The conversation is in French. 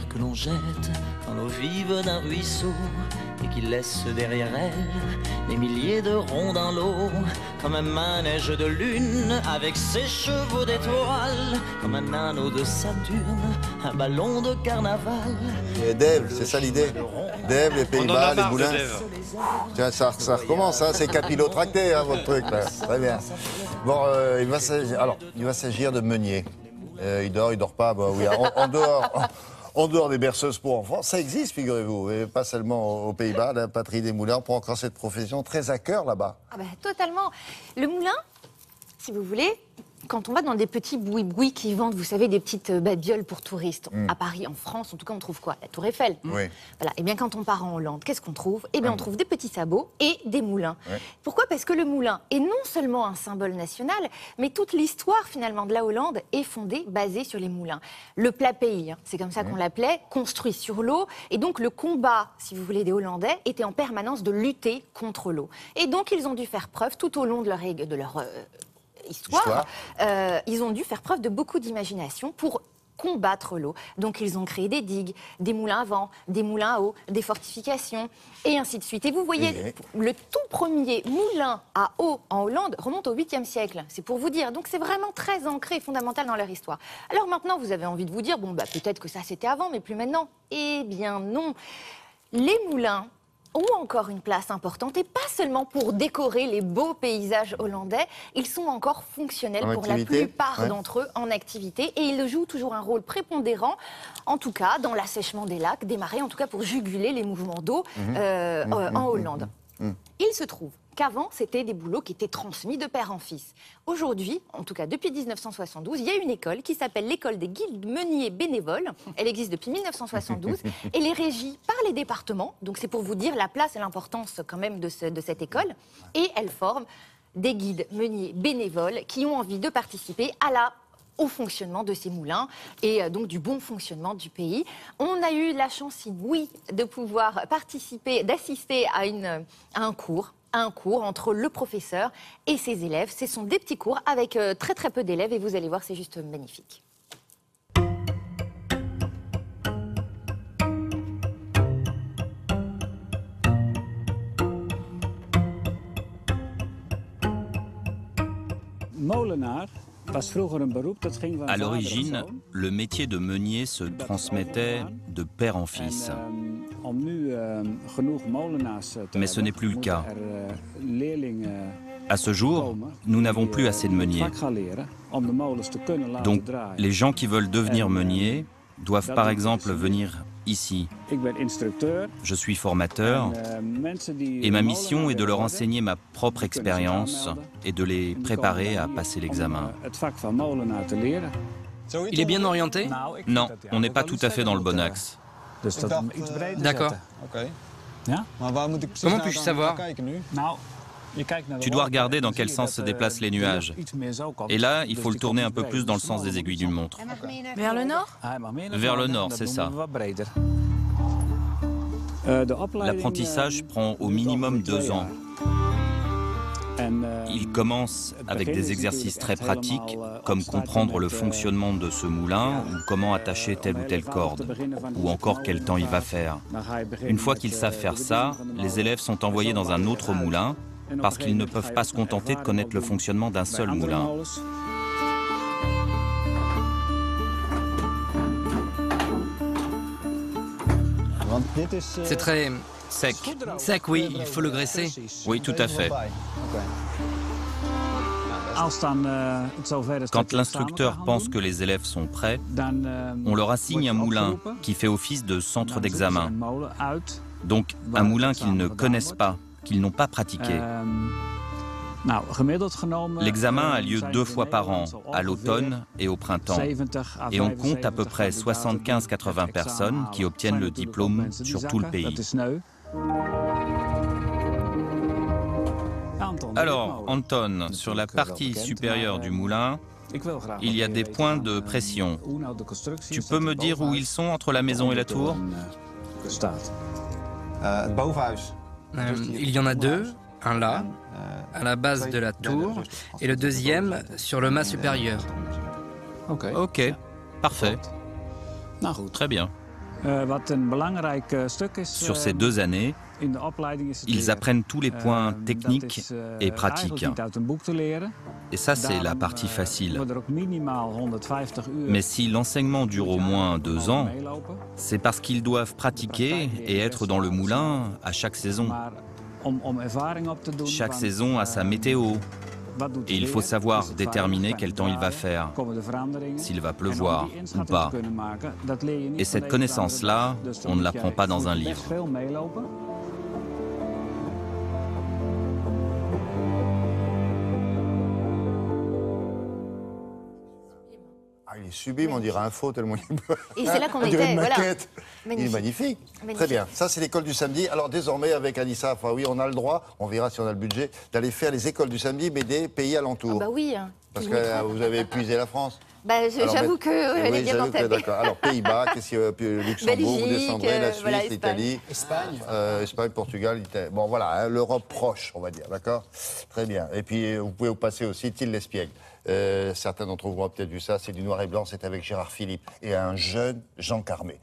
que l'on jette dans l'eau vive d'un ruisseau et qui laisse derrière elle des milliers de ronds dans l'eau, comme un manège de lune avec ses chevaux d'étoiles, comme un anneau de Saturne, un ballon de carnaval. Et Dèvres, c'est ça l'idée. Dèvres, les Pays-Bas, les moulins. Tiens, ça recommence, hein, c'est capillotracté, hein, votre truc, là. Très bien. Bon, il va s'agir de meunier. Il dort pas, bah oui, en dehors des berceuses pour enfants. Ça existe, figurez-vous, et pas seulement aux Pays-Bas, la patrie des moulins. On prend encore cette profession très à cœur là-bas. Ah bah, totalement. Le moulin, si vous voulez, quand on va dans des petits boui-boui qui vendent, vous savez, des petites babioles pour touristes, à Paris, en France, en tout cas, on trouve quoi? La Tour Eiffel. Oui. Voilà. Et bien, quand on part en Hollande, qu'est-ce qu'on trouve? Eh bien, on trouve des petits sabots et des moulins. Oui. Pourquoi? Parce que le moulin est non seulement un symbole national, mais toute l'histoire, finalement, de la Hollande est basée sur les moulins. Le plat pays, hein, c'est comme ça qu'on l'appelait, construit sur l'eau. Et donc, le combat, si vous voulez, des Hollandais était en permanence de lutter contre l'eau. Et donc, ils ont dû faire preuve, tout au long de leur histoire, ils ont dû faire preuve de beaucoup d'imagination pour combattre l'eau. Donc ils ont créé des digues, des moulins à vent, des moulins à eau, des fortifications, et ainsi de suite. Et vous voyez, le tout premier moulin à eau en Hollande remonte au 8e siècle. C'est pour vous dire. Donc c'est vraiment très ancré et fondamental dans leur histoire. Alors maintenant, vous avez envie de vous dire, bon, bah, peut-être que ça c'était avant, mais plus maintenant. Eh bien non. Les moulins ont encore une place importante, et pas seulement pour décorer les beaux paysages hollandais, ils sont encore fonctionnels pour la plupart d'entre eux en activité, et ils jouent toujours un rôle prépondérant, en tout cas dans l'assèchement des lacs, des marais, en tout cas pour juguler les mouvements d'eau en Hollande. Il se trouve qu'avant, c'était des boulots qui étaient transmis de père en fils. Aujourd'hui, en tout cas depuis 1972, il y a une école qui s'appelle l'école des guildes meuniers bénévoles. Elle existe depuis 1972. Elle est régie par les départements. Donc c'est pour vous dire la place et l'importance quand même de cette école. Et elle forme des guides meuniers bénévoles qui ont envie de participer au fonctionnement de ces moulins et donc du bon fonctionnement du pays. On a eu la chance inouïe de pouvoir participer, d'assister à un cours entre le professeur et ses élèves. Ce sont des petits cours avec très très peu d'élèves, et vous allez voir, c'est juste magnifique. À l'origine, le métier de meunier se transmettait de père en fils. Mais ce n'est plus le cas. À ce jour, nous n'avons plus assez de meuniers. Donc, les gens qui veulent devenir meuniers doivent par exemple venir ici. Je suis formateur et ma mission est de leur enseigner ma propre expérience et de les préparer à passer l'examen. Il est bien orienté? Non, on n'est pas tout à fait dans le bon axe. D'accord. Comment puis-je savoir? Tu dois regarder dans quel sens se déplacent les nuages. Et là, il faut le tourner un peu plus dans le sens des aiguilles d'une montre. Vers le nord? Vers le nord, c'est ça. L'apprentissage prend au minimum 2 ans. Il commence avec des exercices très pratiques, comme comprendre le fonctionnement de ce moulin, ou comment attacher telle ou telle corde, ou encore quel temps il va faire. Une fois qu'ils savent faire ça, les élèves sont envoyés dans un autre moulin, parce qu'ils ne peuvent pas se contenter de connaître le fonctionnement d'un seul moulin. C'est très Sec. sec, oui, il faut le graisser. Oui, tout à fait. Quand l'instructeur pense que les élèves sont prêts, on leur assigne un moulin qui fait office de centre d'examen. Donc un moulin qu'ils ne connaissent pas, qu'ils n'ont pas pratiqué. L'examen a lieu 2 fois par an, à l'automne et au printemps. Et on compte à peu près 75-80 personnes qui obtiennent le diplôme sur tout le pays. Alors, Anton, sur la partie supérieure du moulin, il y a des points de pression. Tu peux me dire où ils sont entre la maison et la tour? Il y en a 2, un là, à la base de la tour, et le deuxième sur le mât supérieur. Ok, parfait. Très bien. Sur ces 2 années, ils apprennent tous les points techniques et pratiques. Et ça, c'est la partie facile. Mais si l'enseignement dure au moins 2 ans, c'est parce qu'ils doivent pratiquer et être dans le moulin à chaque saison. Chaque saison a sa météo. Et il faut savoir déterminer quel temps il va faire, s'il va pleuvoir ou pas. Et cette connaissance-là, on ne l'apprend pas dans un livre. Ah, il est sublime, on dirait un faux tellement il peut. Et c'est là qu'on On dirait était, une voilà. maquette. Il est magnifique. Très bien. Ça, c'est l'école du samedi. Alors, désormais, avec Anissa, enfin oui, on a le droit, on verra si on a le budget, d'aller faire les écoles du samedi, mais des pays alentours. Ah bah oui. Parce que vous avez épuisé la France. Bah, j'avoue qu'elle est bien entamée. D'accord. Alors, Pays-Bas, qu'est-ce qu'il y a Luxembourg, vous descendrez, la Suisse, voilà, l'Italie. Espagne, Portugal, l'Italie. Bon, voilà, hein, l'Europe proche, on va dire, d'accord. Très bien. Et puis, vous pouvez vous passer aussi Tille l'Espiègle. Certains d'entre vous ont peut-être vu ça, c'est du noir et blanc, c'est avec Gérard Philippe et un jeune Jean Carmé.